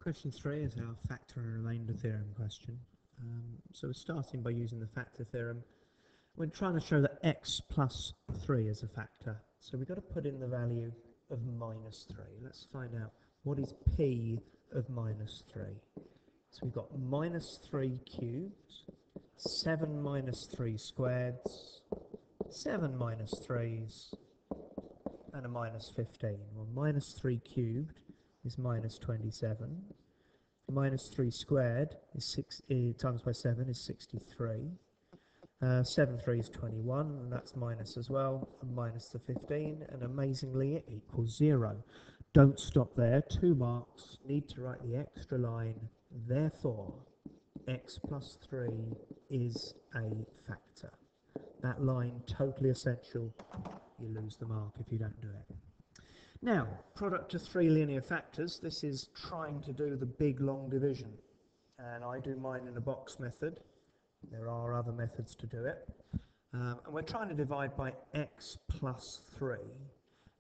Question 3 is our factor and remainder theorem question. So we're starting by using the factor theorem. We're trying to show that x plus 3 is a factor. So we've got to put in the value of minus 3. Let's find out what is p of minus 3. So we've got minus 3 cubed, 7 minus 3 squareds, 7 minus 3's, and a minus 15. Well, minus 3 cubed is minus 27. Minus 3 squared is 6 times by 7 is 63. 7 3 is 21, and that's minus as well, and minus the 15, and amazingly it equals 0. Don't stop there, 2 marks, need to write the extra line, therefore x plus 3 is a factor. That line, totally essential, you lose the mark if you don't do it. Now, product of 3 linear factors, this is trying to do the big long division, and I do mine in a box method. There are other methods to do it, and we're trying to divide by x plus 3,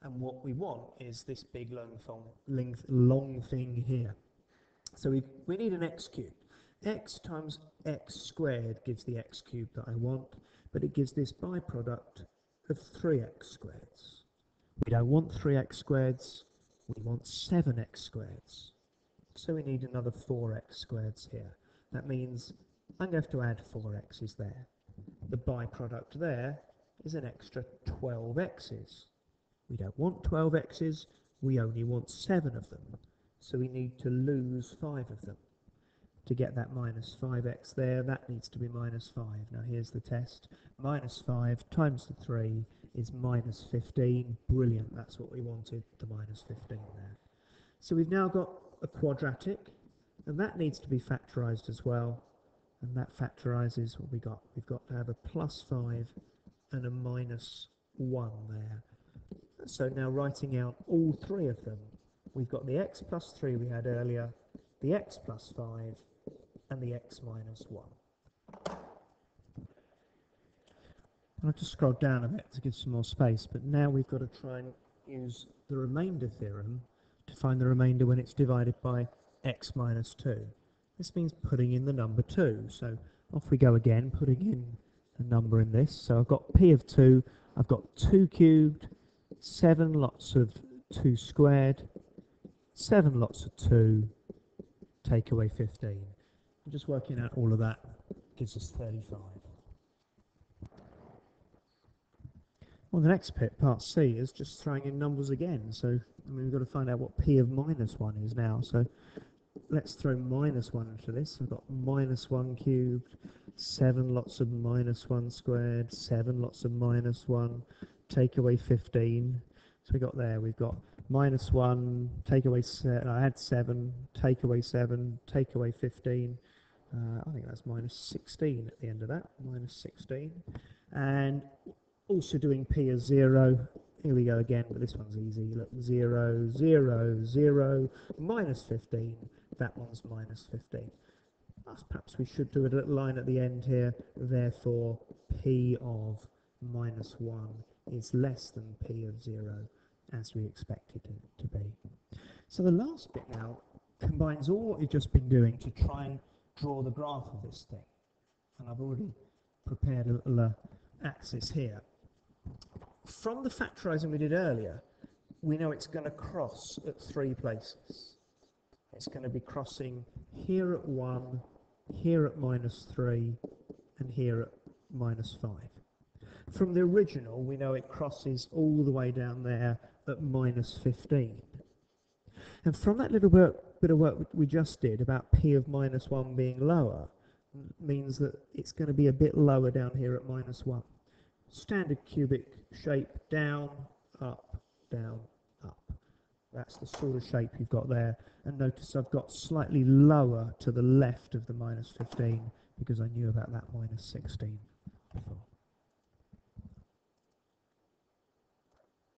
and what we want is this big long thing here. So we need an x cubed. X times x squared gives the x cubed that I want, but it gives this byproduct of 3x squareds. We don't want 3x squareds, we want 7x squareds. So we need another 4x squareds here. That means I'm going to have to add 4x's there. The byproduct there is an extra 12x's. We don't want 12x's, we only want 7 of them. So we need to lose 5 of them. To get that minus 5x there, that needs to be minus 5. Now here's the test. Minus 5 times the 3 is minus 15. Brilliant, that's what we wanted, the minus 15 there. So we've now got a quadratic, and that needs to be factorised as well. And that factorises what we got. We've got to have a plus 5 and a minus 1 there. So now writing out all 3 of them, we've got the x plus 3 we had earlier, the x plus 5, and the x minus 1. I'll have to scroll down a bit to give some more space, but now we've got to try and use the remainder theorem to find the remainder when it's divided by x minus 2. This means putting in the number 2. So off we go again, putting in a number in this. So I've got p of 2, I've got 2 cubed, 7 lots of 2 squared, 7 lots of 2, take away 15. I'm just working out all of that, gives us 35. Well, the next bit, part C, is just throwing in numbers again. So, we've got to find out what p of minus 1 is now. So, let's throw minus 1 into this. We've got minus 1 cubed, 7 lots of minus 1 squared, 7 lots of minus 1, take away 15. So we've got minus 1, take away 7, add 7, take away 7, take away 15. I think that's minus 16 at the end of that, minus 16. And also doing p as 0, here we go again, but this one's easy. Look, 0, 0, 0, minus 15, that one's minus 15. Perhaps we should do a little line at the end here, therefore p of minus 1 is less than p of 0, as we expected it to be. So the last bit now combines all what we've just been doing to try and draw the graph of this thing. And I've already prepared a little axis here. From the factorising we did earlier, we know it's going to cross at 3 places. It's going to be crossing here at 1, here at minus 3, and here at minus 5. From the original, we know it crosses all the way down there at minus 15. And from that little bit of work we just did about p of minus 1 being lower, means that it's going to be a bit lower down here at minus 1. Standard cubic shape, down, up, down, up. That's the sort of shape you've got there. And notice I've got slightly lower to the left of the minus 15 because I knew about that minus 16 before.